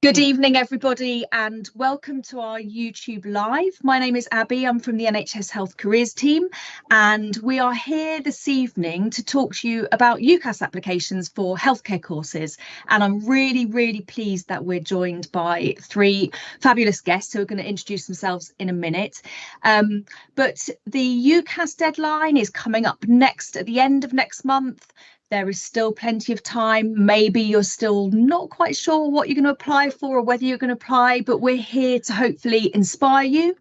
Good evening, everybody, and welcome to our YouTube Live. My name is Abby. I'm from the NHS Health Careers team, and we are here this evening to talk to you about UCAS applications for healthcare courses. And I'm really pleased that we're joined by three fabulous guests who are going to introduce themselves in a minute. But the UCAS deadline is coming up at the end of next month. There is still plenty of time. Maybe you're still not quite sure what you're going to apply for or whether you're going to apply, but we're here to hopefully inspire you.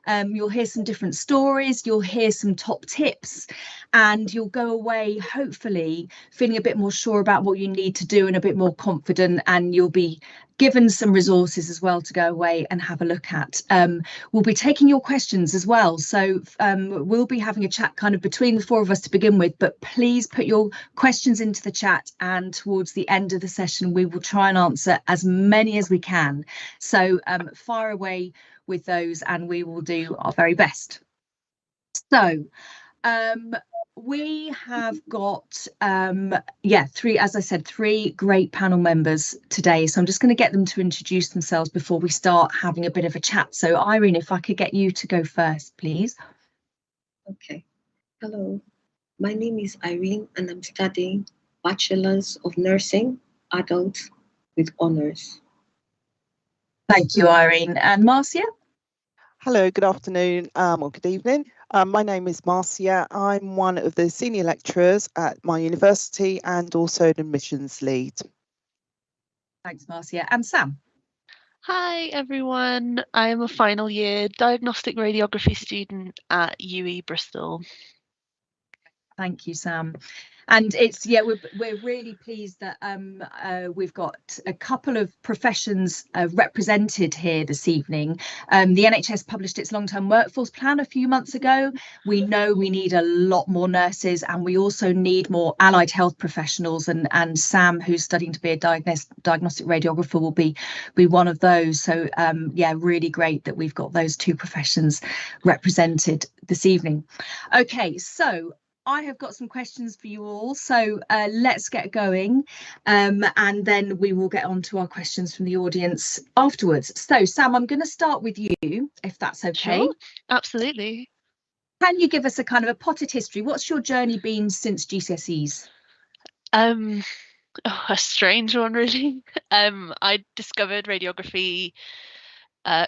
You'll hear some different stories, you'll hear some top tips, and you'll go away hopefully feeling a bit more sure about what you need to do and a bit more confident, and you'll be given some resources as well to go away and have a look at. We'll be taking your questions as well, so we'll be having a chat kind of between the four of us to begin with, but please put your questions into the chat, and towards the end of the session we will try and answer as many as we can. So fire away with those and we will do our very best. So we have got three great panel members today, so I'm just going to get them to introduce themselves before we start having a bit of a chat. So Irene, if I could get you to go first, please. Okay. Hello, my name is Irene and I'm studying Bachelor's of Nursing Adult with Honours. Thank you, Irene. And Marcia? Hello, good afternoon or good evening. My name is Marcia. I'm one of the senior lecturers at my university and also an admissions lead. Thanks, Marcia. And Sam? Hi, everyone. I am a final year diagnostic radiography student at UE Bristol. Thank you, Sam. And it's we're really pleased that we've got a couple of professions represented here this evening. The NHS published its long-term workforce plan a few months ago. We know we need a lot more nurses, and we also need more allied health professionals, and Sam, who's studying to be a diagnostic radiographer, will be one of those. So really great that we've got those two professions represented this evening. Okay, so I have got some questions for you all, so let's get going, and then we will get on to our questions from the audience afterwards. So Sam, I'm going to start with you, if that's okay. Sure, absolutely. Can you give us a kind of a potted history? What's your journey been since GCSEs? A strange one, really. I discovered radiography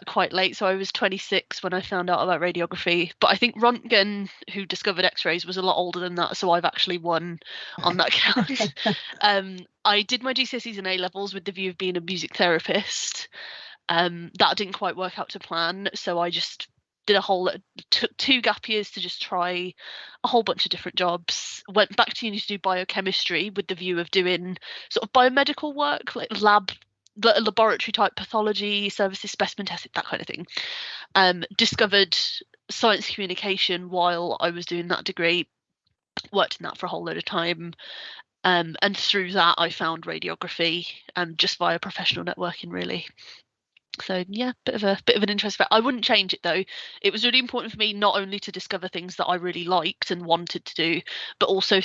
quite late, so I was 26 when I found out about radiography, but I think Röntgen, who discovered x-rays, was a lot older than that, so I've actually won on that count. I did my GCSEs and A-levels with the view of being a music therapist. That didn't quite work out to plan, so I just did took 2 gap years to just try a whole bunch of different jobs. Went back to uni to do biochemistry with the view of doing sort of biomedical work, like laboratory type pathology services, specimen testing, that kind of thing. Discovered science communication while I was doing that degree, worked in that for a whole load of time, and through that I found radiography just via professional networking, really. So yeah, bit of an interest. I wouldn't change it though. It was really important for me not only to discover things that I really liked and wanted to do, but also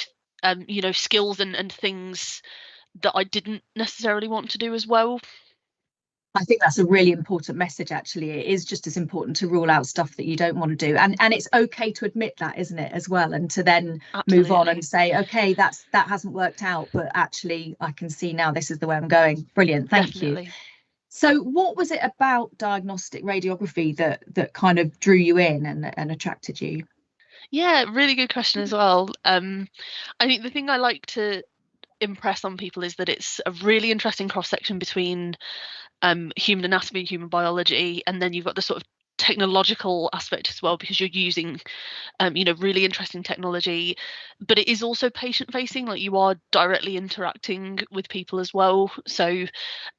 skills and things that I didn't necessarily want to do as well. I think that's a really important message, actually. It is just as important to rule out stuff that you don't want to do, and it's okay to admit that, isn't it, as well, and to then Absolutely. Move on and say, okay, that hasn't worked out, but actually I can see now this is the way I'm going. Brilliant, thank Definitely. you. So what was it about diagnostic radiography that kind of drew you in and attracted you? Yeah, really good question as well. I think the thing I like to impress on people is that it's a really interesting cross section between human anatomy and human biology, and then you've got the sort of technological aspect as well, because you're using really interesting technology, but it is also patient facing, like you are directly interacting with people as well. So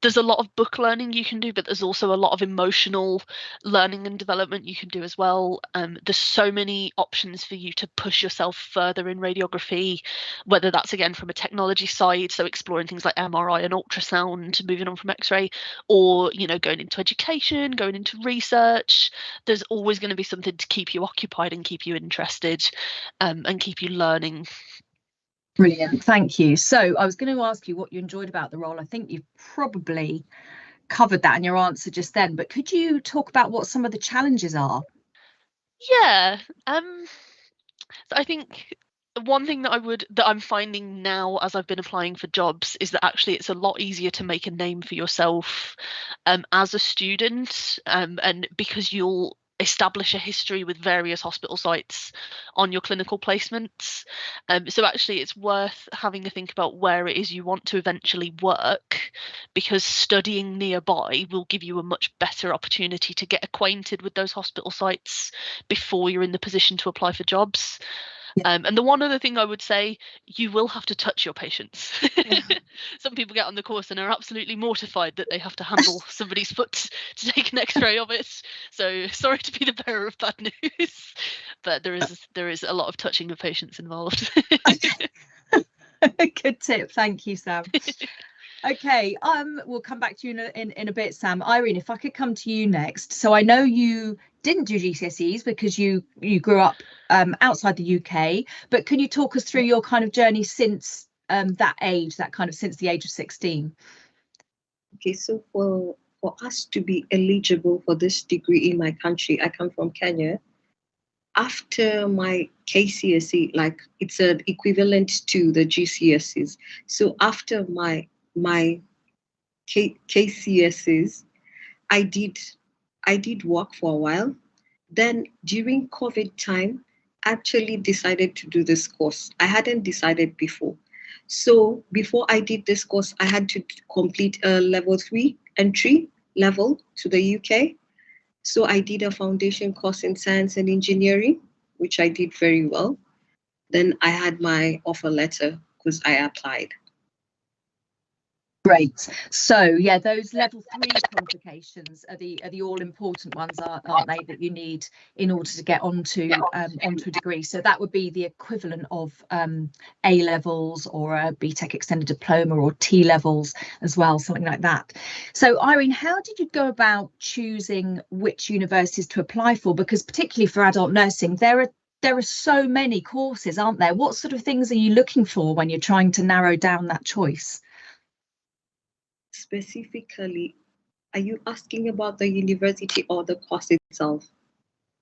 there's a lot of book learning you can do, but there's also a lot of emotional learning and development you can do as well. There's so many options for you to push yourself further in radiography, whether that's again from a technology side, so exploring things like MRI and ultrasound, moving on from X-ray, or going into education, going into research. There's always going to be something to keep you occupied and keep you interested, and keep you learning. Brilliant, thank you. So I was going to ask you what you enjoyed about the role. I think you've probably covered that in your answer just then, but could you talk about what some of the challenges are? Yeah, so I think one thing that I'm finding now as I've been applying for jobs is that actually it's a lot easier to make a name for yourself as a student, and because you'll establish a history with various hospital sites on your clinical placements. So actually it's worth having a think about where it is you want to eventually work, because studying nearby will give you a much better opportunity to get acquainted with those hospital sites before you're in the position to apply for jobs. And the one other thing I would say, you will have to touch your patients. Some people get on the course and are absolutely mortified that they have to handle somebody's foot to take an x-ray of it. So sorry to be the bearer of bad news, but there is a lot of touching of patients involved. Good tip, thank you, Sam. Okay, we'll come back to you in a bit, Sam. Irene, if I could come to you next. So I know you didn't do GCSEs because you grew up outside the UK, but can you talk us through your kind of journey since since the age of 16? Okay, so for us to be eligible for this degree in my country, I come from Kenya. After my KCSE, like it's an equivalent to the GCSEs. So after my KCSEs, I did work for a while. Then during COVID time, I actually decided to do this course. I hadn't decided before. So before I did this course, I had to complete a level 3 entry level to the UK. So I did a foundation course in science and engineering, which I did very well. Then I had my offer letter because I applied. Great. So yeah, those level 3 qualifications are the all important ones, aren't they, that you need in order to get onto a degree. So that would be the equivalent of A levels or a BTEC extended diploma or T levels as well, something like that. So Irene, how did you go about choosing which universities to apply for? Because particularly for adult nursing, there are so many courses, aren't there? What sort of things are you looking for when you're trying to narrow down that choice? Specifically, are you asking about the university or the course itself?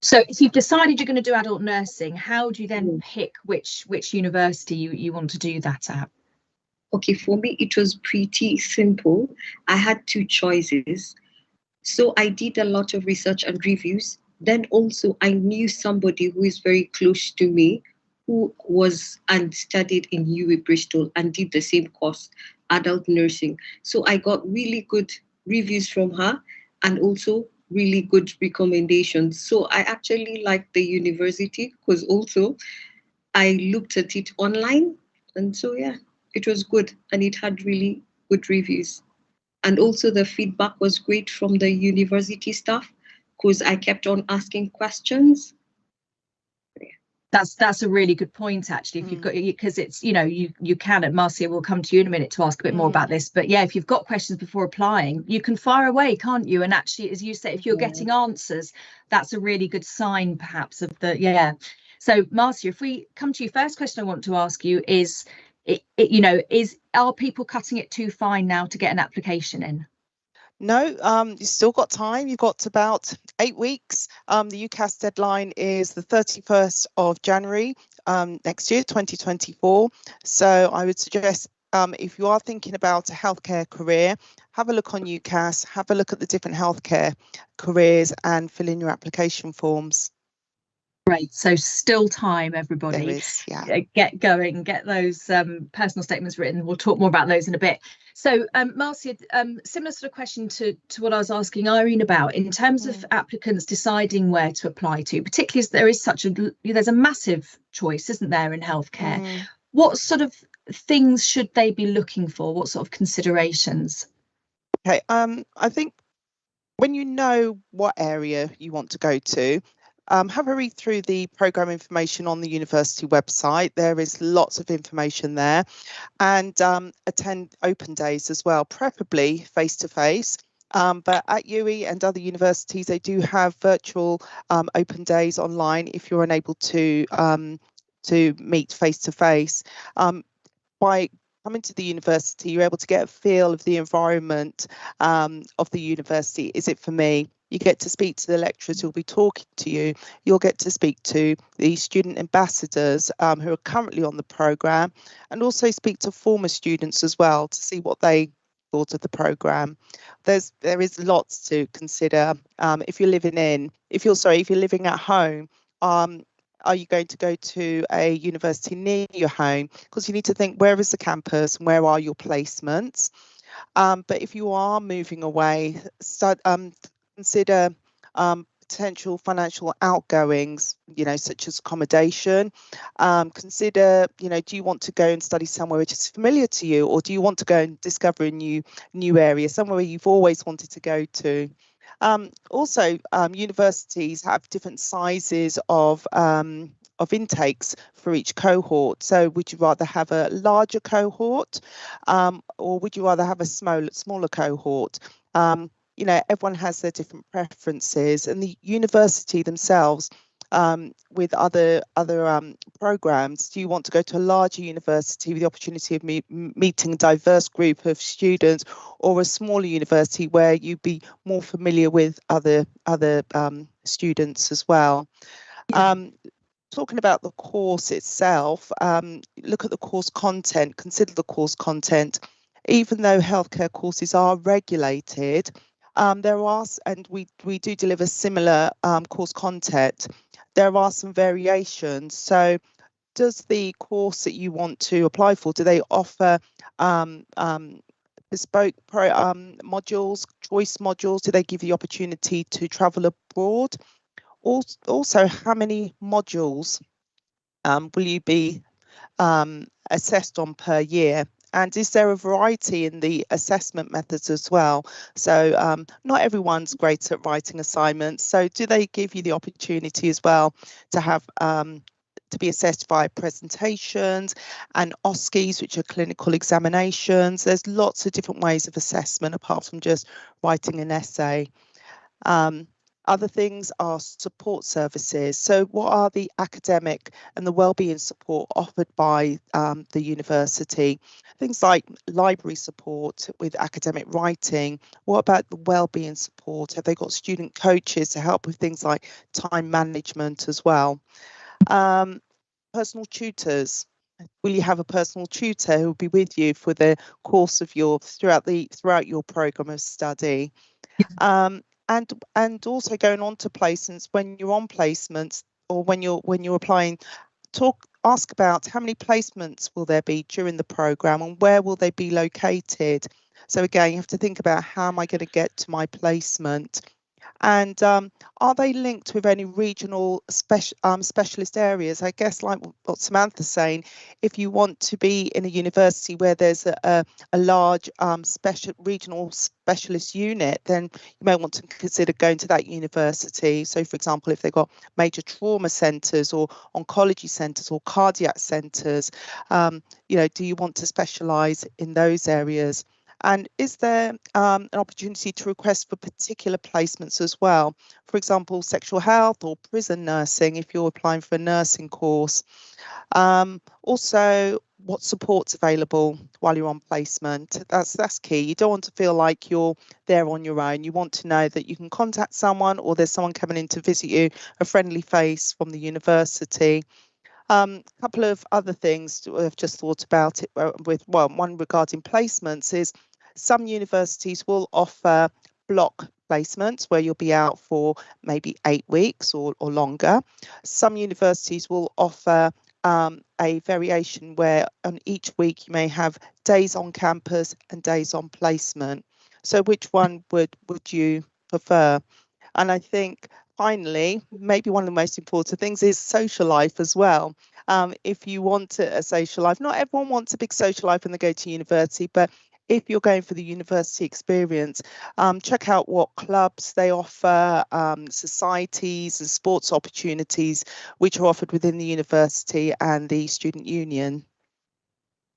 So if you've decided you're going to do adult nursing, how do you then pick which university you want to do that at? Okay, for me, it was pretty simple. I had 2 choices. So I did a lot of research and reviews. Then also I knew somebody who is very close to me who was and studied in UWE Bristol and did the same course, adult nursing. So I got really good reviews from her and also really good recommendations. So I actually liked the university because also I looked at it online. And so, yeah, it was good and it had really good reviews. And also the feedback was great from the university staff because I kept on asking questions. That's a really good point, actually. If you've got, because it's, you can, and Marcia, we'll come to you in a minute to ask a bit more about this, but yeah, if you've got questions before applying, you can fire away, can't you? And actually, as you say, if you're getting answers, that's a really good sign perhaps of the, So Marcia, if we come to you, first question I want to ask you is, are people cutting it too fine now to get an application in? No, you've still got time. You've got about 8 weeks. The UCAS deadline is the 31st of January next year, 2024. So I would suggest if you are thinking about a healthcare career, have a look on UCAS, have a look at the different healthcare careers and fill in your application forms. Great. So still time, everybody. There is, Get going, get those personal statements written. We'll talk more about those in a bit. So Marcia, similar sort of question to what I was asking Irene about in terms of applicants deciding where to apply to, particularly as there is there's a massive choice, isn't there, in healthcare? What sort of things should they be looking for? What sort of considerations? Okay, I think when you know what area you want to go to, have a read through the programme information on the university website. There is lots of information there, and attend open days as well, preferably face-to-face. But at UWE and other universities, they do have virtual open days online if you're unable to meet face-to-face. By coming to the university, you're able to get a feel of the environment of the university. Is it for me? You get to speak to the lecturers who'll be talking to you. You'll get to speak to the student ambassadors who are currently on the programme, and also speak to former students as well to see what they thought of the programme. There is lots to consider. If you're living at home, are you going to go to a university near your home? Because you need to think, where is the campus and where are your placements? But if you are moving away, consider potential financial outgoings, such as accommodation. Consider, do you want to go and study somewhere which is familiar to you, or do you want to go and discover a new area, somewhere you've always wanted to go to? Also, universities have different sizes of intakes for each cohort. So would you rather have a larger cohort, or would you rather have a smaller cohort? Everyone has their different preferences, and the university themselves, with other programs, do you want to go to a larger university with the opportunity of meeting a diverse group of students, or a smaller university where you'd be more familiar with other students as well? Yeah. Talking about the course itself, look at the course content, consider the course content. Even though healthcare courses are regulated, we do deliver similar course content. There are some variations. So does the course that you want to apply for, do they offer bespoke modules, choice modules? Do they give you the opportunity to travel abroad? Also, how many modules will you be assessed on per year? And is there a variety in the assessment methods as well? So not everyone's great at writing assignments. So do they give you the opportunity as well to have to be assessed via presentations and OSCEs, which are clinical examinations? There's lots of different ways of assessment apart from just writing an essay. Other things are support services. So what are the academic and the wellbeing support offered by the university? Things like library support with academic writing. What about the wellbeing support? Have they got student coaches to help with things like time management as well? Personal tutors. Will you have a personal tutor who will be with you for the course of throughout your program of study? And also going on to placements, when you're on placements or when you're applying, ask about how many placements will there be during the programme and where will they be located. So again, you have to think about, how am I going to get to my placement? And are they linked with any regional specialist areas? I guess, like what Samantha's saying, if you want to be in a university where there's a large regional specialist unit, then you may want to consider going to that university. So, for example, if they've got major trauma centres or oncology centres or cardiac centres, do you want to specialise in those areas? And is there an opportunity to request for particular placements as well? For example, sexual health or prison nursing, if you're applying for a nursing course. Also, what support's available while you're on placement? That's key. You don't want to feel like you're there on your own. You want to know that you can contact someone, or there's someone coming in to visit you, a friendly face from the university. A couple of other things I've just thought about it one regarding placements is some universities will offer block placements where you'll be out for maybe 8 weeks or longer. Some universities will offer a variation where on each week you may have days on campus and days on placement. So which one would you prefer? And I think finally, maybe one of the most important things is social life as well. If you want a social life, not everyone wants a big social life when they go to university, but if you're going for the university experience, check out what clubs they offer, societies and sports opportunities which are offered within the university and the student union.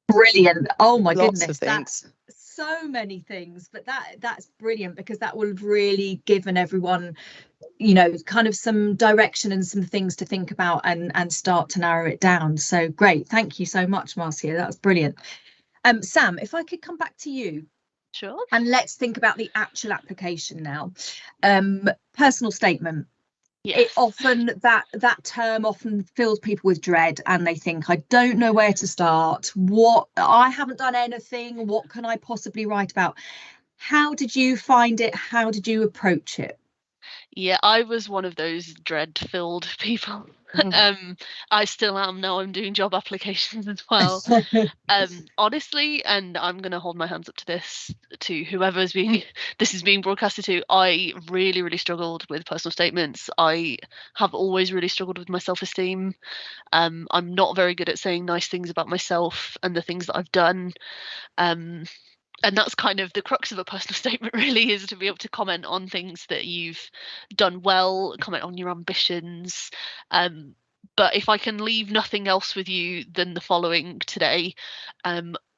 Brilliant. Oh my Lots goodness, of things. That's so many things, but that's brilliant, because that will have really given everyone, kind of some direction and some things to think about and start to narrow it down. So great. Thank you so much, Marcia. That's brilliant. Sam, if I could come back to you. Sure. And let's think about the actual application now. Personal statement. Yes. It often, that term often fills people with dread, and they think, I don't know where to start. I haven't done anything. What can I possibly write about? How did you find it? How did you approach it? Yeah, I was one of those dread-filled people. I still am now. I'm doing job applications as well. Honestly, and I'm going to hold my hands up to this, to whoever's being this is being broadcasted to, I really, really struggled with personal statements. I have always really struggled with my self-esteem. I'm not very good at saying nice things about myself and the things that I've done. And that's kind of the crux of a personal statement, really, is to be able to comment on things that you've done well, comment on your ambitions. But if I can leave nothing else with you than the following today,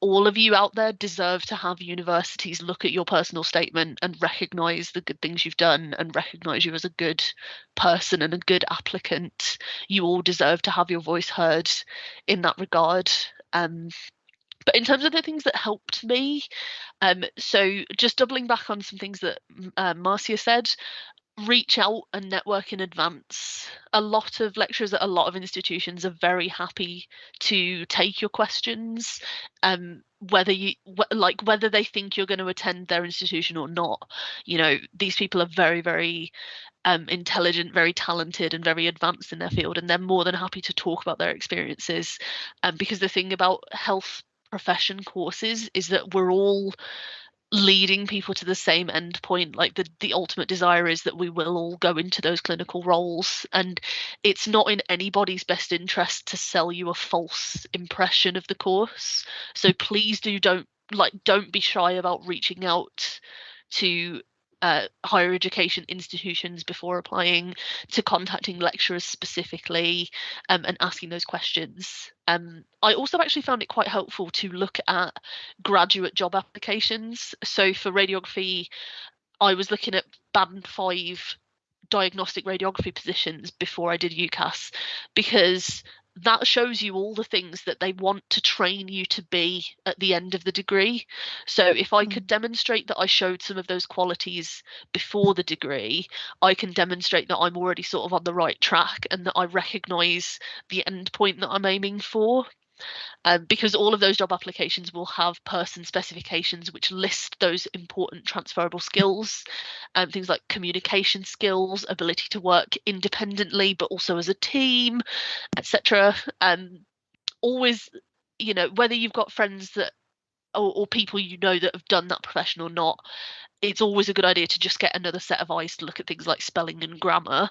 all of you out there deserve to have universities look at your personal statement and recognise the good things you've done and recognise you as a good person and a good applicant. You all deserve to have your voice heard in that regard. But in terms of the things that helped me, so just doubling back on some things that Marcia said, reach out and network in advance. A lot of lecturers at a lot of institutions are very happy to take your questions, whether they think you're going to attend their institution or not. You know, these people are very, very intelligent, very talented, and very advanced in their field, and they're more than happy to talk about their experiences. Because the thing about health profession courses is that we're all leading people to the same end point. Like the ultimate desire is that we will all go into those clinical roles, and it's not in anybody's best interest to sell you a false impression of the course. So please don't be shy about reaching out to higher education institutions before applying, to contacting lecturers specifically, and asking those questions. I also actually found it quite helpful to look at graduate job applications. So for radiography, I was looking at band 5 diagnostic radiography positions before I did UCAS, because that shows you all the things that they want to train you to be at the end of the degree. So if I could demonstrate that I showed some of those qualities before the degree, I can demonstrate that I'm already sort of on the right track and that I recognise the end point that I'm aiming for. Because all of those job applications will have person specifications which list those important transferable skills, things like communication skills, ability to work independently but also as a team, etc. Always, you know, whether you've got friends that or people you know that have done that profession or not, it's always a good idea to just get another set of eyes to look at things like spelling and grammar.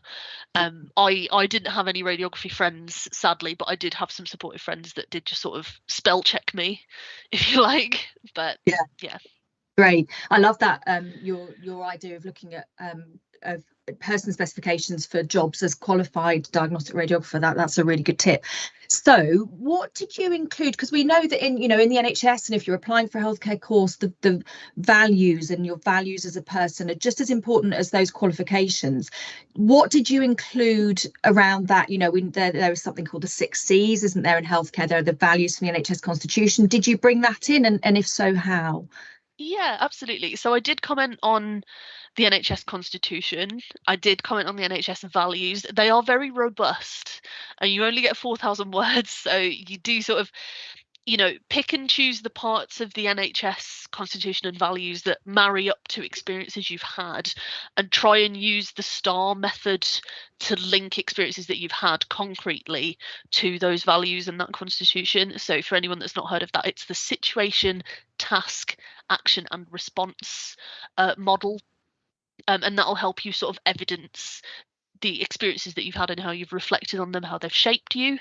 I didn't have any radiography friends, sadly, but I did have some supportive friends that did just sort of spell check me, if you like. But yeah. Great. I love that, your idea of looking at of person specifications for jobs as qualified diagnostic radiographer. That's a really good tip. So what did you include? Because we know that in the NHS, and if you're applying for a healthcare course, the values and your values as a person are just as important as those qualifications. What did you include around that? You know, there is something called the 6 C's, isn't there, in healthcare? There are the values from the NHS Constitution. Did you bring that in, and if so, how? Yeah, absolutely. So I did comment on the NHS Constitution. I did comment on the NHS values. They are very robust, and you only get 4,000 words. So you do sort of, you know, pick and choose the parts of the NHS Constitution and values that marry up to experiences you've had, and try and use the STAR method to link experiences that you've had concretely to those values and that Constitution. So for anyone that's not heard of that, it's the situation, task, action and response model. And that'll help you sort of evidence the experiences that you've had and how you've reflected on them, how they've shaped you.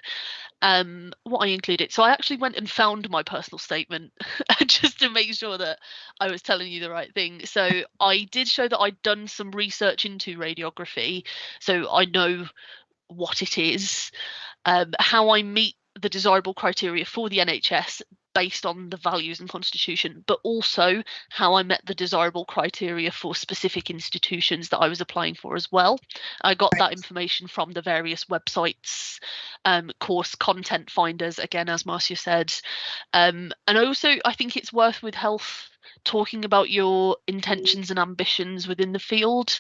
What I included, so I actually went and found my personal statement just to make sure that I was telling you the right thing. So I did show that I'd done some research into radiography, so I know what it is, how I meet the desirable criteria for the NHS. based on the values and constitution, but also how I met the desirable criteria for specific institutions that I was applying for as well. I got that information from the various websites, course content finders, again, as Marcia said. And I think it's worth with health talking about your intentions and ambitions within the field.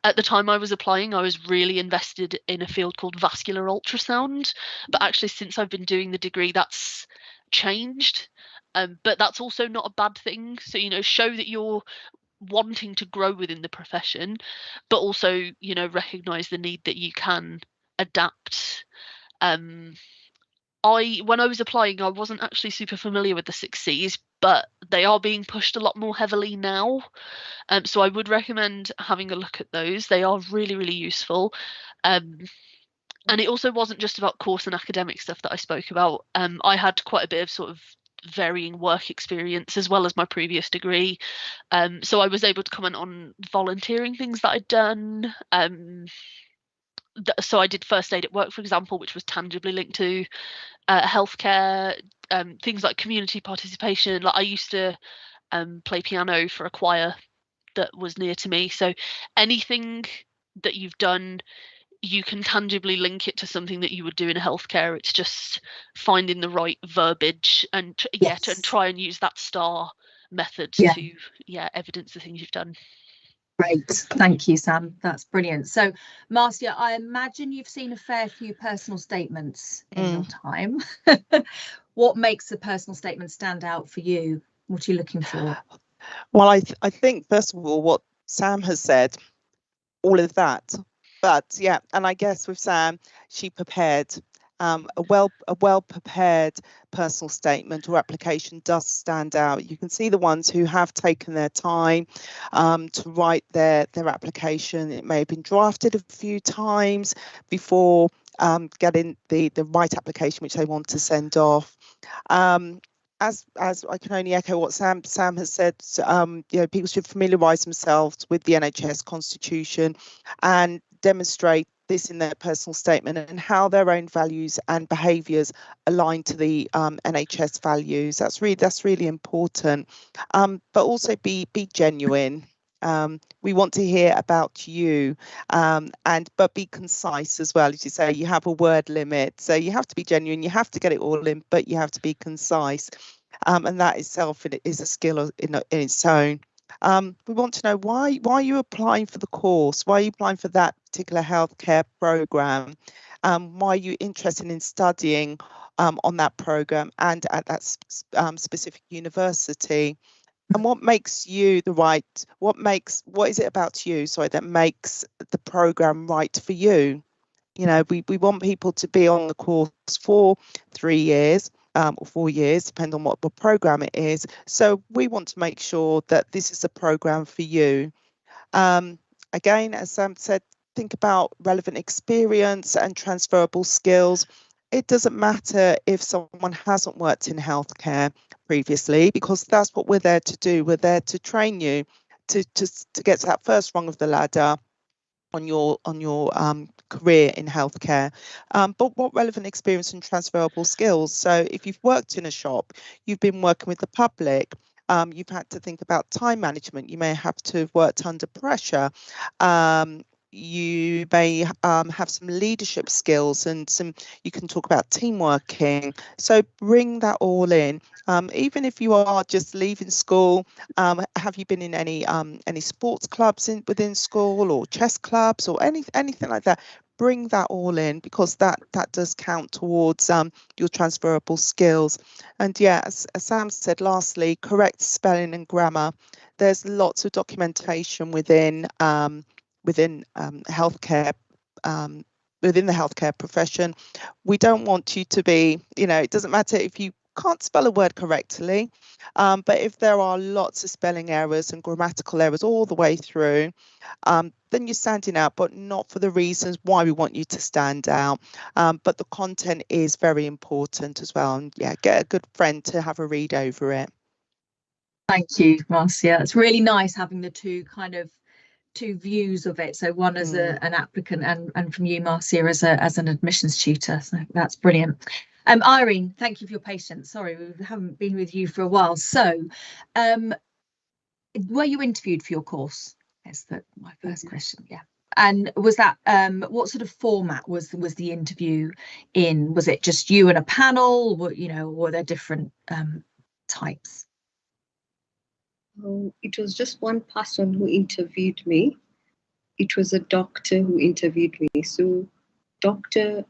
At the time I was applying, I was really invested in a field called vascular ultrasound, but actually since I've been doing the degree, that's changed. But that's also not a bad thing. So, show that you're wanting to grow within the profession, but also, recognize the need that you can adapt. When I was applying, I wasn't actually super familiar with the 6 C's, but they are being pushed a lot more heavily now. So I would recommend having a look at those. They are really, really useful. And it also wasn't just about course and academic stuff that I spoke about. I had quite a bit of sort of varying work experience as well as my previous degree. So I was able to comment on volunteering things that I'd done. So I did first aid at work, for example, which was tangibly linked to healthcare, things like community participation. Like I used to play piano for a choir that was near to me. So anything that you've done, you can tangibly link it to something that you would do in healthcare. It's just finding the right verbiage and and try and use that STAR method to evidence the things you've done. Great, thank you, Sam. That's brilliant. So, Marcia, I imagine you've seen a fair few personal statements in your time. What makes a personal statement stand out for you? What are you looking for? Well, I think, first of all, what Sam has said, all of that. But yeah, and I guess with Sam, she prepared a well prepared personal statement or application does stand out. You can see the ones who have taken their time to write their application. It may have been drafted a few times before getting the right application which they want to send off. As I can only echo what Sam has said, people should familiarise themselves with the NHS constitution and demonstrate this in their personal statement and how their own values and behaviours align to the NHS values. That's really important. But also be genuine. We want to hear about you, but be concise as well. As you say, you have a word limit, so you have to be genuine. You have to get it all in, but you have to be concise, and that itself is a skill in its own. We want to know why are you applying for the course? Why are you applying for that particular healthcare program? Why are you interested in studying on that program and at that specific university? And what makes you what is it about you, that makes the program right for you? We want people to be on the course for 3 years. Or 4 years, depending on what program it is. So we want to make sure that this is a program for you. Again, as Sam said, think about relevant experience and transferable skills. It doesn't matter if someone hasn't worked in healthcare previously, because that's what we're there to do. We're there to train you to get to that first rung of the ladder on your career in healthcare, but what relevant experience and transferable skills. So if you've worked in a shop, you've been working with the public, you've had to think about time management, you may have to have worked under pressure, you may have some leadership skills and you can talk about team working. So bring that all in. Even if you are just leaving school, have you been in any sports clubs within school or chess clubs or anything like that? Bring that all in, because that does count towards your transferable skills. And yeah, as Sam said, lastly, correct spelling and grammar. There's lots of documentation within healthcare, within the healthcare profession. We don't want you to be, it doesn't matter if you can't spell a word correctly, but if there are lots of spelling errors and grammatical errors all the way through, then you're standing out, but not for the reasons why we want you to stand out. But the content is very important as well. And yeah, get a good friend to have a read over it. Thank you, Marcia. It's really nice having the two views of it. So one as an applicant and from you, Marcia, as an admissions tutor. So that's brilliant. Irene, thank you for your patience. Sorry, we haven't been with you for a while. So, were you interviewed for your course? That's my first question. Yeah. And was that what sort of format was the interview in? Was it just you and a panel? Were there different types? It was just one person who interviewed me. It was a doctor who interviewed me. So, doctor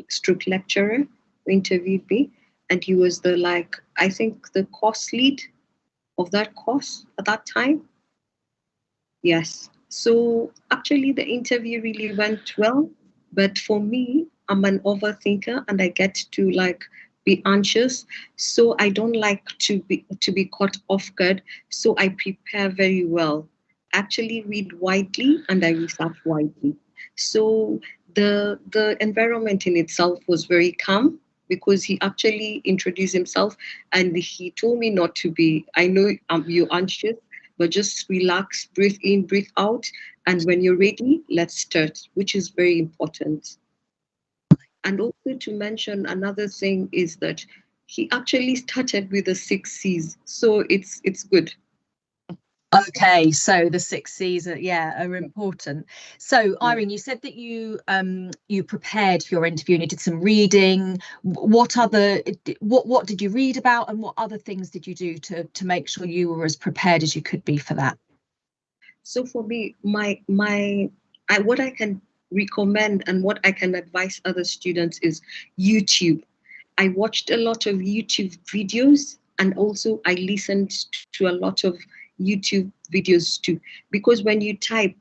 stroke lecturer who interviewed me, and he was I think the course lead of that course at that time. Yes. So actually the interview really went well, but for me, I'm an overthinker and I get to be anxious. So I don't like to be caught off guard. So I prepare very well. Actually read widely and I research widely. So the environment in itself was very calm because he actually introduced himself and he told me not to be, I know you're anxious, but just relax, breathe in, breathe out. And when you're ready, let's start, which is very important. And also to mention another thing is that he actually started with the 6 C's. So it's good. Okay, so the 6 C's are important. So Irene, you said that you prepared for your interview and you did some reading. What did you read about, and what other things did you do to make sure you were as prepared as you could be for that? So for me, what I can recommend and what I can advise other students is YouTube. I watched a lot of YouTube videos, and also I listened to a lot of YouTube videos too, because when you type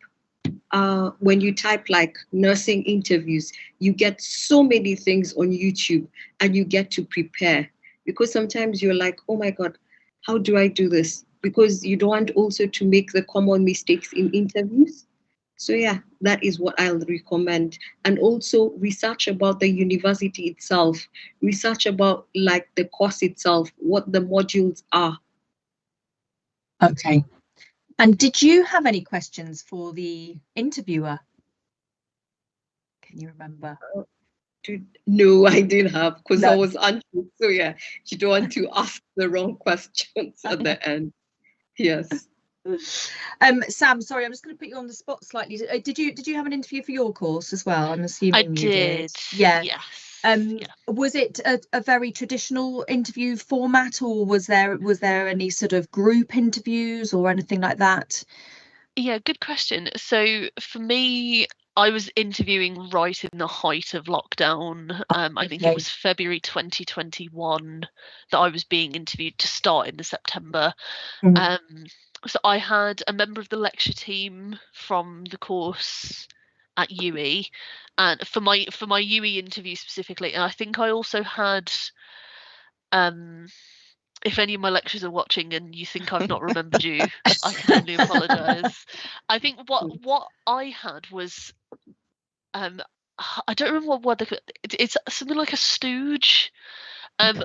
like nursing interviews, you get so many things on YouTube and you get to prepare, because sometimes you're like, oh my God, how do I do this? Because you don't want also to make the common mistakes in interviews. So yeah, that is what I'll recommend. And also research about the university itself, research about the course itself, what the modules are. Okay. And did you have any questions for the interviewer? Can you remember? No, I didn't have, because I was anxious. So yeah, you don't want to ask the wrong questions at the end. Yes. Sam, sorry, I'm just going to put you on the spot slightly. Did you have an interview for your course as well? I'm assuming I you did. Yeah. Yes. Was it a very traditional interview format, or was there any sort of group interviews or anything like that? Yeah, good question. So for me, I was interviewing right in the height of lockdown. I think it was February 2021 that I was being interviewed to start in the September. So I had a member of the lecture team from the course at UE, and for my UE interview specifically, and I think I also had if any of my lecturers are watching and you think I've not remembered you, I can only apologise. I think what I had was I don't remember what it's something like a stooge,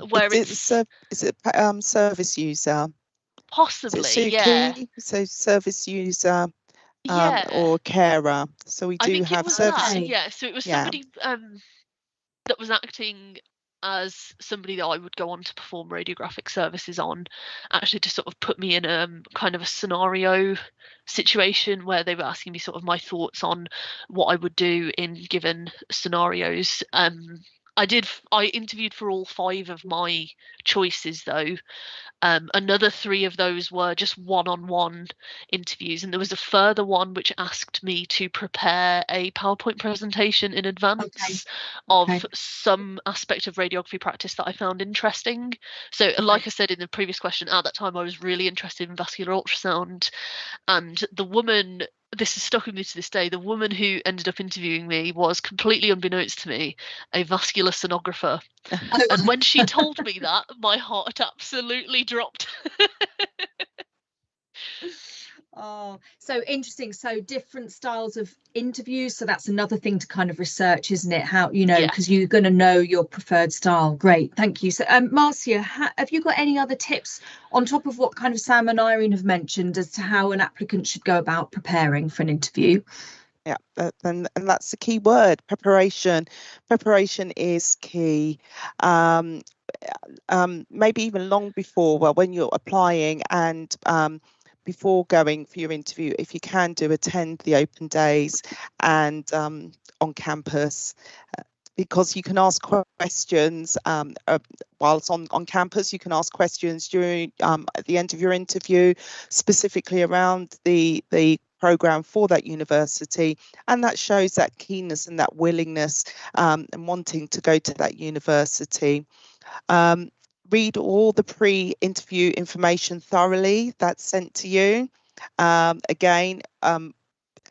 where is it service user? Possibly, yeah. So service user, yeah, or carer. So we do have service. Yeah, so it was somebody that was acting as somebody that I would go on to perform radiographic services on, actually to sort of put me in a kind of a scenario situation where they were asking me sort of my thoughts on what I would do in given scenarios. I interviewed for all 5 of my choices though. Another 3 of those were just one-on-one interviews, and there was a further one which asked me to prepare a PowerPoint presentation in advance of some aspect of radiography practice that I found interesting. So like I said in the previous question, at that time I was really interested in vascular ultrasound, and the woman, this is stuck with me to this day, the woman who ended up interviewing me was, completely unbeknownst to me, a vascular sonographer. And when she told me that, my heart absolutely dropped. Oh, so interesting. So different styles of interviews. So that's another thing to kind of research, isn't it? How, because you're going to know your preferred style. Great. Thank you. So Marcia, have you got any other tips on top of what kind of Sam and Irene have mentioned as to how an applicant should go about preparing for an interview? Yeah, and that's the key word, preparation. Preparation is key. Um, Maybe even long before, well, when you're applying and before going for your interview, if you can attend the open days and on campus. Because you can ask questions whilst on campus, you can ask questions during at the end of your interview, specifically around the program for that university, and that shows that keenness and that willingness and wanting to go to that university. Read all the pre-interview information thoroughly that's sent to you. Again,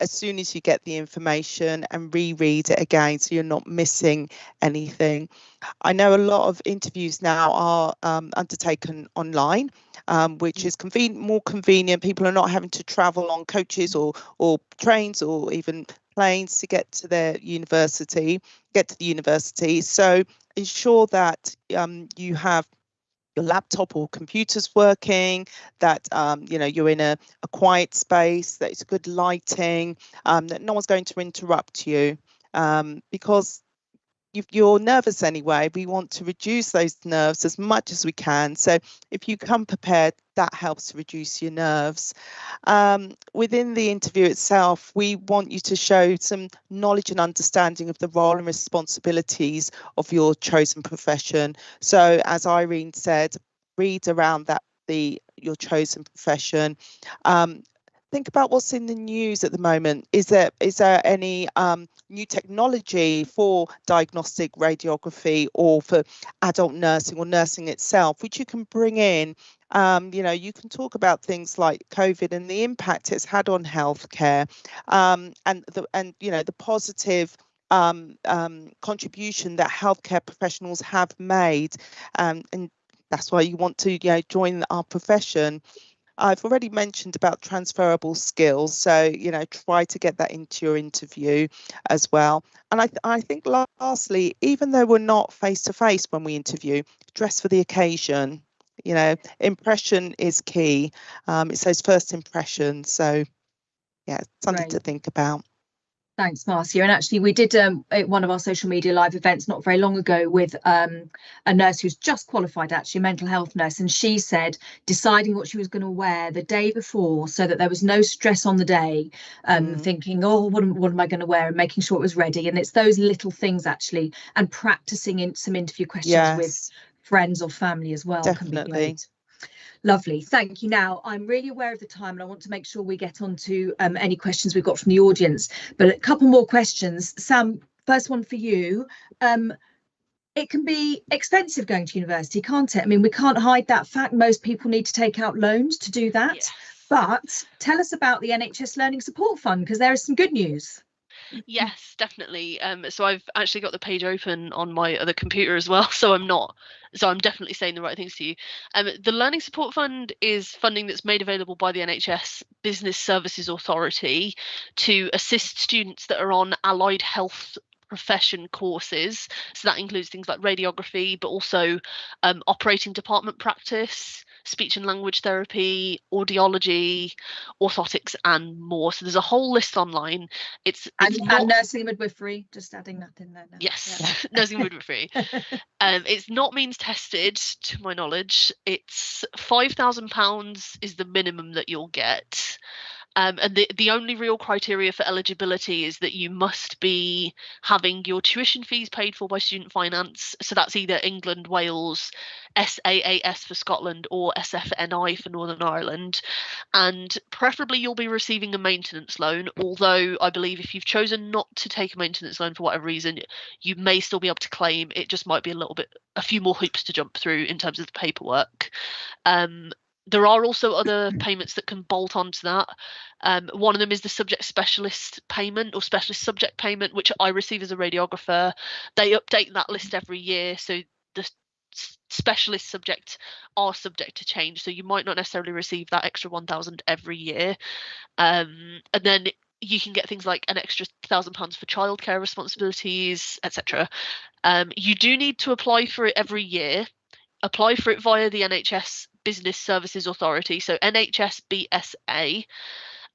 as soon as you get the information, and reread it again so you're not missing anything. I know a lot of interviews now are undertaken online, which is more convenient. People are not having to travel on coaches or trains or even planes to get to the university. So ensure that you have your laptop or computers working, that you're in a quiet space, that it's good lighting, that no one's going to interrupt you, because you're nervous anyway. We want to reduce those nerves as much as we can. So if you come prepared, that helps to reduce your nerves. Within the interview itself, we want you to show some knowledge and understanding of the role and responsibilities of your chosen profession. So as Irene said, read around your chosen profession. Think about what's in the news at the moment. Is there any new technology for diagnostic radiography or for adult nursing or nursing itself, which you can bring in? You can talk about things like COVID and the impact it's had on healthcare, and the positive contribution that healthcare professionals have made, and that's why you want to join our profession. I've already mentioned about transferable skills, so try to get that into your interview as well. And I think lastly, even though we're not face to face when we interview, dress for the occasion. Impression is key. It's those first impressions, so yeah, something to think about. Thanks, Marcia. And actually, we did one of our social media live events not very long ago with a nurse who's just qualified, actually, a mental health nurse. And she said deciding what she was going to wear the day before so that there was no stress on the day, thinking, oh, what am I going to wear, and making sure it was ready. And it's those little things, actually, and practicing in some interview questions with friends or family as well. Definitely. Can be great. Lovely, thank you. Now, I'm really aware of the time and I want to make sure we get on to any questions we've got from the audience, but a couple more questions. Sam, first one for you. It can be expensive going to university, can't it? I mean, we can't hide that fact. Most people need to take out loans to do that. Yes. But tell us about the NHS Learning Support Fund, because there is some good news. Yes, definitely. So I've actually got the page open on my other computer as well, so I'm definitely saying the right things to you. The Learning Support Fund is funding that's made available by the NHS Business Services Authority to assist students that are on allied health profession courses. So that includes things like radiography, but also operating department practice, speech and language therapy, audiology, orthotics, and more. So there's a whole list online. And nursing and midwifery, just adding that in there now. Yes, yeah. Nursing and midwifery. It's not means tested, to my knowledge. It's £5,000 is the minimum that you'll get. And the only real criteria for eligibility is that you must be having your tuition fees paid for by Student Finance. So that's either England, Wales, SAAS for Scotland, or SFNI for Northern Ireland. And preferably you'll be receiving a maintenance loan, although I believe if you've chosen not to take a maintenance loan for whatever reason, you may still be able to claim. It just might be a few more hoops to jump through in terms of the paperwork. There are also other payments that can bolt onto that. One of them is the subject specialist payment or specialist subject payment, which I receive as a radiographer. They update that list every year, so the specialist subjects are subject to change. So you might not necessarily receive that extra 1,000 every year. And then you can get things like an extra £1,000 for childcare responsibilities, etc. You do need to apply for it every year. Apply for it via the NHS Business Services Authority, so NHS BSA.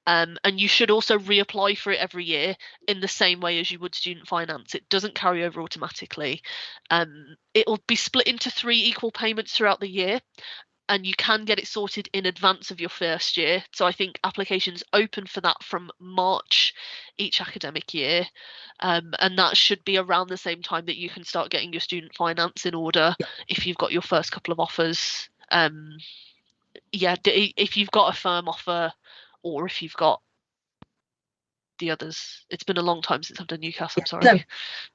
And you should also reapply for it every year in the same way as you would student finance. It doesn't carry over automatically. It'll be split into 3 equal payments throughout the year, and you can get it sorted in advance of your first year. So I think applications open for that from March each academic year. And that should be around the same time that you can start getting your student finance in order if you've got your first couple of offers. If you've got a firm offer, or if you've got the others. It's been a long time since I've done UCAS, I'm sorry.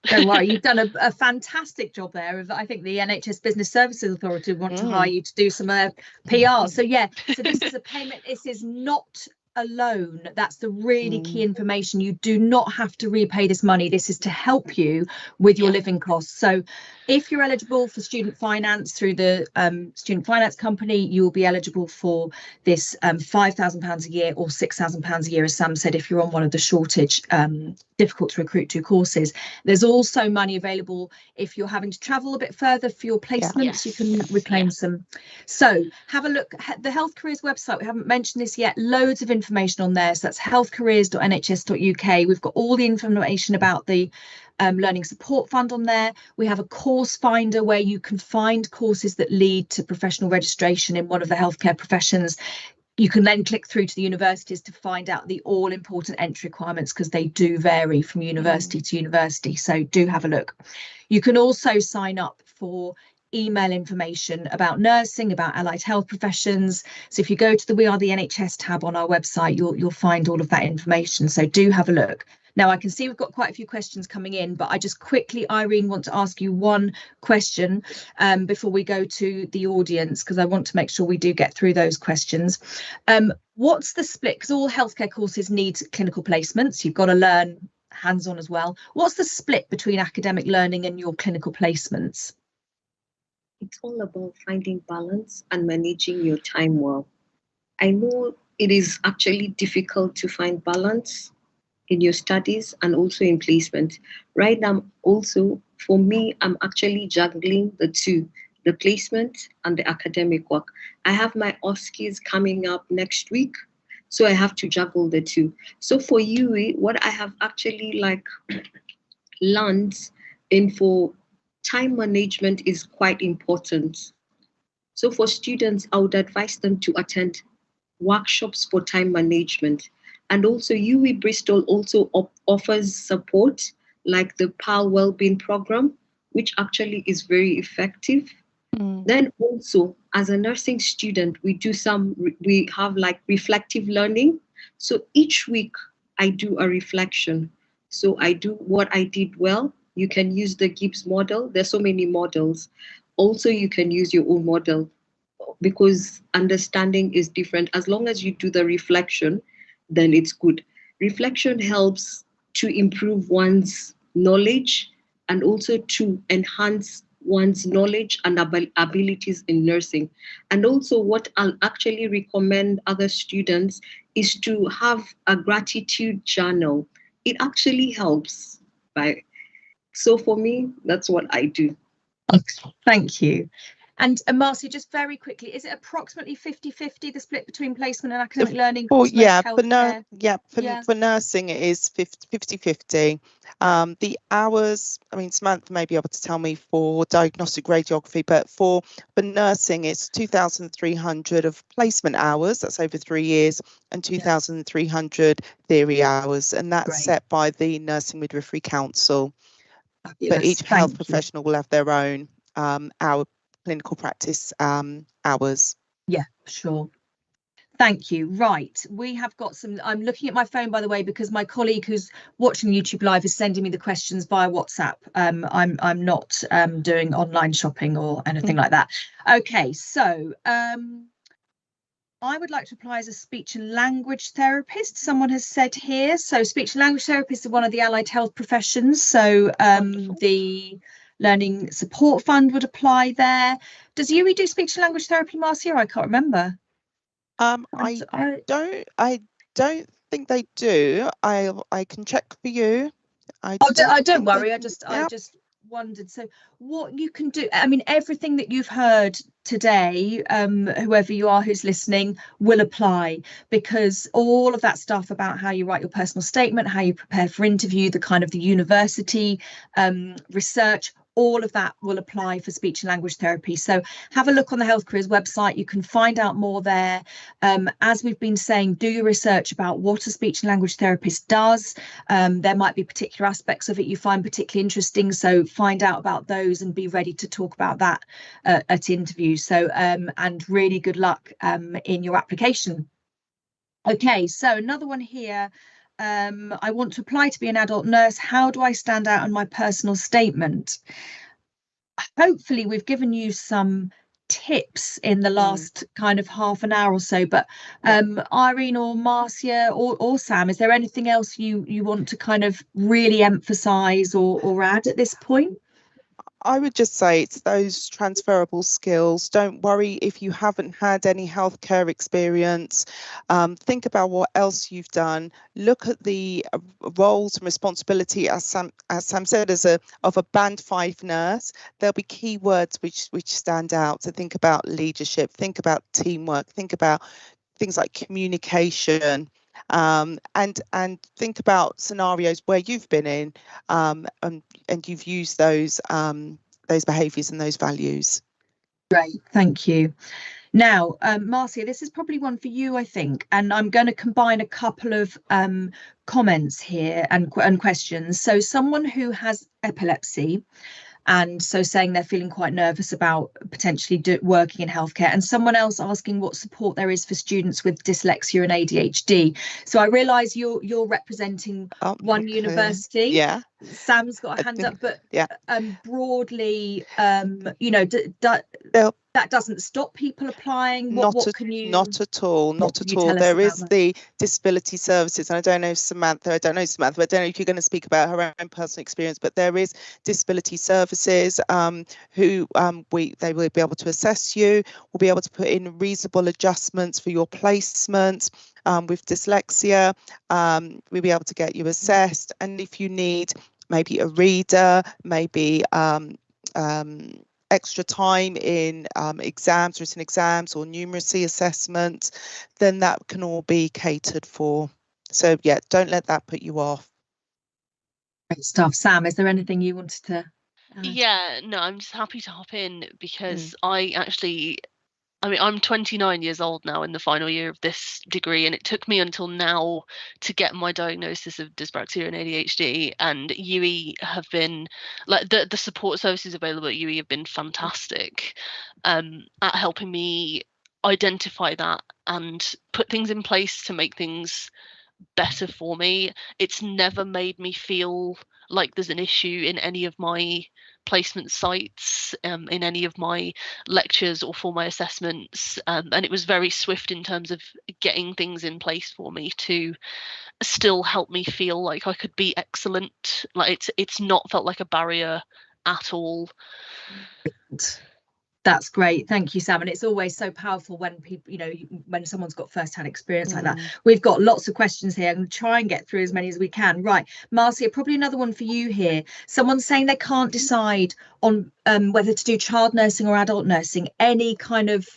Don't worry, you've done a fantastic job there. I think the NHS Business Services Authority want to hire you to do some PR. So so this is a payment. This is not a loan. That's the really key information. You do not have to repay this money. This is to help you with your living costs. So if you're eligible for student finance through the student finance company, you will be eligible for this £5,000 a year or £6,000 a year, as Sam said, if you're on one of the shortage difficult to recruit to courses. There's also money available if you're having to travel a bit further for your placements. You can reclaim some. So have a look at the Health Careers website. We haven't mentioned this yet. Loads of information on there. So that's healthcareers.nhs.uk. We've got all the information about the Learning Support Fund on there. We have a course finder where you can find courses that lead to professional registration in one of the healthcare professions. You can then click through to the universities to find out the all-important entry requirements, because they do vary from university to university. So do have a look. You can also sign up for email information about nursing, about allied health professions. So if you go to the We Are the NHS tab on our website, you'll find all of that information. So do have a look. Now, I can see we've got quite a few questions coming in, but I just quickly, Irene, want to ask you one question before we go to the audience, because I want to make sure we do get through those questions. What's the split? Because all healthcare courses need clinical placements. You've got to learn hands-on as well. What's the split between academic learning and your clinical placements? It's all about finding balance and managing your time well. I know it is actually difficult to find balance in your studies and also in placement. Right now, also, for me, I'm actually juggling the two, the placement and the academic work. I have my OSCEs coming up next week, so I have to juggle the two. So for you, what I have actually learned for time management is quite important. So for students, I would advise them to attend workshops for time management. And also UWE Bristol also offers support like the PAL Wellbeing Program, which actually is very effective. Then also as a nursing student, we have reflective learning. So each week I do a reflection. So I do what I did well. You can use the Gibbs model. There's so many models. Also, you can use your own model, because understanding is different. As long as you do the reflection, then it's good. Reflection helps to improve one's knowledge and also to enhance one's knowledge and abilities in nursing. And also what I'll actually recommend other students is to have a gratitude journal. It actually helps. So for me, that's what I do. Thank you. And Marcia, just very quickly, is it approximately 50-50, the split between placement and academic learning? For nursing, it is 50-50. The hours, I mean, Samantha may be able to tell me for diagnostic radiography, but for nursing, it's 2,300 of placement hours, that's over 3 years, and 2,300 theory hours, and that's set by the Nursing Midwifery Council. But each health professional will have their own hour clinical practice hours. Yeah, sure. Thank you. Right, we have got some. I'm looking at my phone, by the way, because my colleague who's watching YouTube Live is sending me the questions via WhatsApp. I'm not doing online shopping or anything like that. Okay, so I would like to apply as a speech and language therapist. Someone has said here. So speech and language therapist is one of the allied health professions. So the Learning Support Fund would apply there. Does UWE do speech and language therapy, Marcia? I can't remember. I don't think they do. I can check for you. Don't worry. I just wondered, so what you can do, I mean, everything that you've heard today, whoever you are who's listening, will apply, because all of that stuff about how you write your personal statement, how you prepare for interview, the kind of the university research, all of that will apply for speech and language therapy. So have a look on the Health Careers website. You can find out more there. As we've been saying, do your research about what a speech and language therapist does. There might be particular aspects of it you find particularly interesting, so find out about those and be ready to talk about that at interview. So and really good luck in your application. Okay, so another one here. I want to apply to be an adult nurse. How do I stand out on my personal statement? Hopefully we've given you some tips in the last kind of half an hour or so, but Irene or Marcia or Sam, is there anything else you want to kind of really emphasize or add at this point? I would just say it's those transferable skills. Don't worry if you haven't had any healthcare experience. Think about what else you've done. Look at the roles and responsibility, as Sam said, of a band 5 nurse. There'll be key words which stand out. So think about leadership, think about teamwork, think about things like communication. And think about scenarios where you've been in and you've used those behaviours and those values. Great, thank you. Now, Marcia, this is probably one for you, I think, and I'm going to combine a couple of comments here and questions. So someone who has epilepsy, and so saying they're feeling quite nervous about potentially working in healthcare, and someone else asking what support there is for students with dyslexia and ADHD. So I realise you're representing one university. Yeah. Sam's got a hand up, but yeah. Broadly, you know, that doesn't stop people applying. What can you? Not at all. Not at all. There is the disability services, and I don't know Samantha. I don't know if you're going to speak about her own personal experience, but there is disability services who they will be able to assess you. Will be able to put in reasonable adjustments for your placement. With dyslexia, we'll be able to get you assessed, and if you need maybe a reader, maybe extra time in exams, written exams or numeracy assessments, then that can all be catered for. So yeah, don't let that put you off. Great stuff. Sam, is there anything you wanted to add? Yeah, no, I'm just happy to hop in because I mean, I'm 29 years old now in the final year of this degree, and it took me until now to get my diagnosis of dyspraxia and ADHD. And UE have been, like, the support services available at UE have been fantastic at helping me identify that and put things in place to make things better for me. It's never made me feel like there's an issue in any of my placement sites, in any of my lectures or for my assessments, and it was very swift in terms of getting things in place for me to still help me feel like I could be excellent. Like it's not felt like a barrier at all. That's great. Thank you, Sam. And it's always so powerful when people, you know, when someone's got first-hand experience like that. We've got lots of questions here. I'm going to try and get through as many as we can. Right, Marcia, probably another one for you here. Someone's saying they can't decide on whether to do child nursing or adult nursing. Any kind of,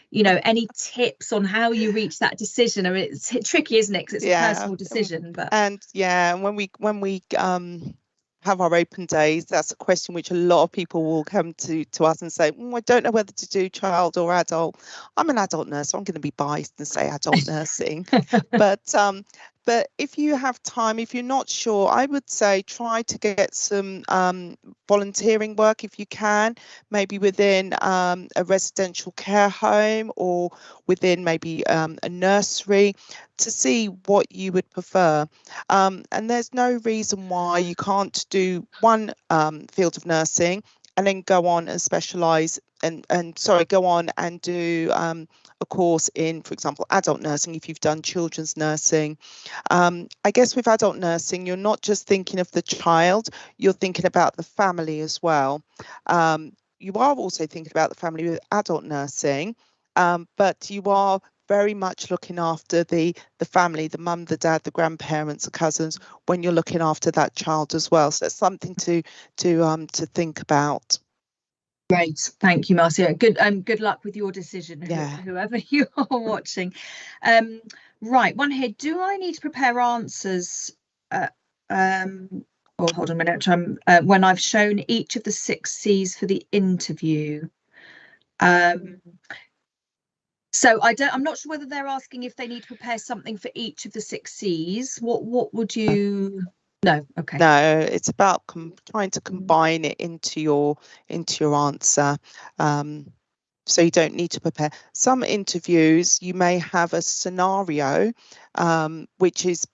you know, any tips on how you reach that decision? I mean, it's tricky, isn't it? Because it's a personal decision. But when we have our open days, that's a question which a lot of people will come to us and say, I don't know whether to do child or adult. I'm an adult nurse, so I'm going to be biased and say adult nursing. But if you have time, if you're not sure, I would say try to get some volunteering work if you can, maybe within a residential care home or within maybe a nursery, to see what you would prefer. And there's no reason why you can't do one field of nursing and then go on and specialise go on and do a course in, for example, adult nursing if you've done children's nursing. I guess with adult nursing, you're not just thinking of the child, you're thinking about the family as well. You are also thinking about the family with adult nursing, but you are very much looking after the family, the mum, the dad, the grandparents, the cousins, when you're looking after that child as well. So it's something to think about. Great, thank you, Marcia. Good luck with your decision, Yeah. whoever you are watching. Right, one here. Do I need to prepare answers? Oh, hold on a minute. When I've shown each of the 6 C's for the interview. So I'm not sure whether they're asking if they need to prepare something for each of the 6 C's. What would you? No, okay. No, it's about trying to combine it into your answer. So you don't need to prepare. Some interviews you may have a scenario which is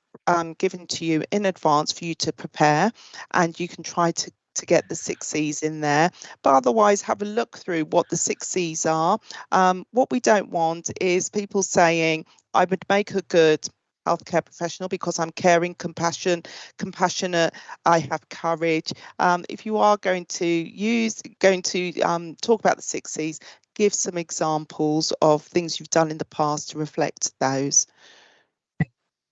given to you in advance for you to prepare, and you can try to get the 6 C's in there, but otherwise have a look through what the 6 C's are. What we don't want is people saying, I would make a good healthcare professional because I'm caring, compassionate, I have courage. If you are going to talk about the 6 C's, give some examples of things you've done in the past to reflect those.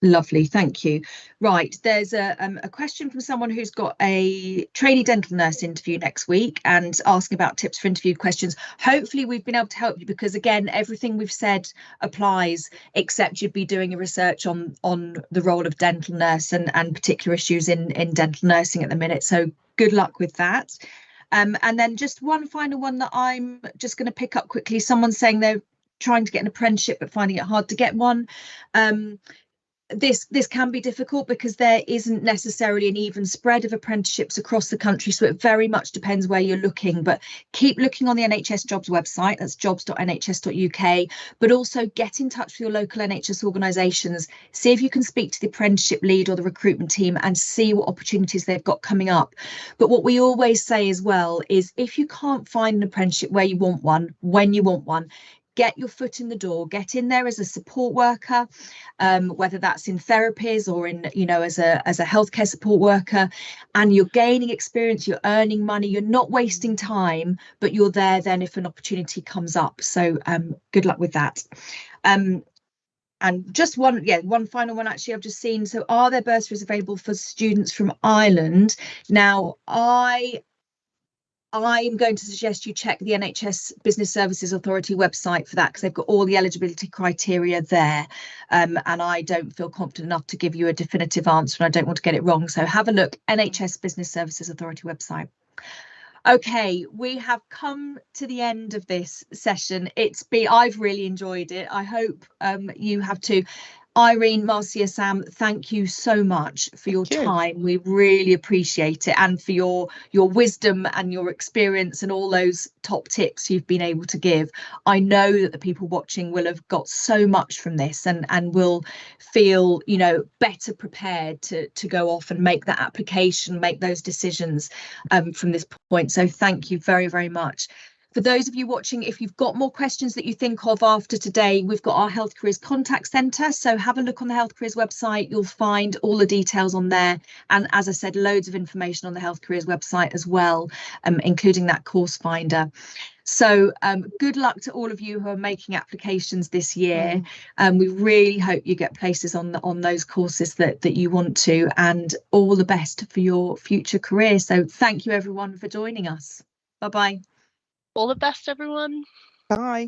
Lovely, thank you. Right, there's a question from someone who's got a trainee dental nurse interview next week and asking about tips for interview questions. Hopefully we've been able to help you, because again, everything we've said applies, except you'd be doing a research on the role of dental nurse and particular issues in dental nursing at the minute. So good luck with that. And then just one final one that I'm just going to pick up quickly. Someone's saying they're trying to get an apprenticeship but finding it hard to get one. This can be difficult because there isn't necessarily an even spread of apprenticeships across the country, so it very much depends where you're looking. But keep looking on the NHS jobs website, that's jobs.nhs.uk, but also get in touch with your local NHS organisations, see if you can speak to the apprenticeship lead or the recruitment team and see what opportunities they've got coming up. But what we always say as well is, if you can't find an apprenticeship where you want one, when you want one, get your foot in the door, get in there as a support worker, whether that's in therapies or in, as a healthcare support worker, and you're gaining experience, you're earning money, you're not wasting time, but you're there then if an opportunity comes up. So good luck with that. And just one final one, actually, I've just seen. So are there bursaries available for students from Ireland? Now, I'm going to suggest you check the NHS Business Services Authority website for that, because they've got all the eligibility criteria there. And I don't feel confident enough to give you a definitive answer, and I don't want to get it wrong. So have a look, NHS Business Services Authority website. Okay, we have come to the end of this session. I've really enjoyed it. I hope you have too. Irene, Marcia, Sam, thank you so much for your time. We really appreciate it, and for your wisdom and your experience and all those top tips you've been able to give. I know that the people watching will have got so much from this and will feel, better prepared to go off and make that application, make those decisions from this point. So thank you very, very much. For those of you watching, if you've got more questions that you think of after today, we've got our Health Careers Contact Centre. So have a look on the Health Careers website. You'll find all the details on there. And as I said, loads of information on the Health Careers website as well, including that course finder. So good luck to all of you who are making applications this year. We really hope you get places on those courses that you want to, and all the best for your future career. So thank you everyone for joining us. Bye-bye. All the best, everyone. Bye.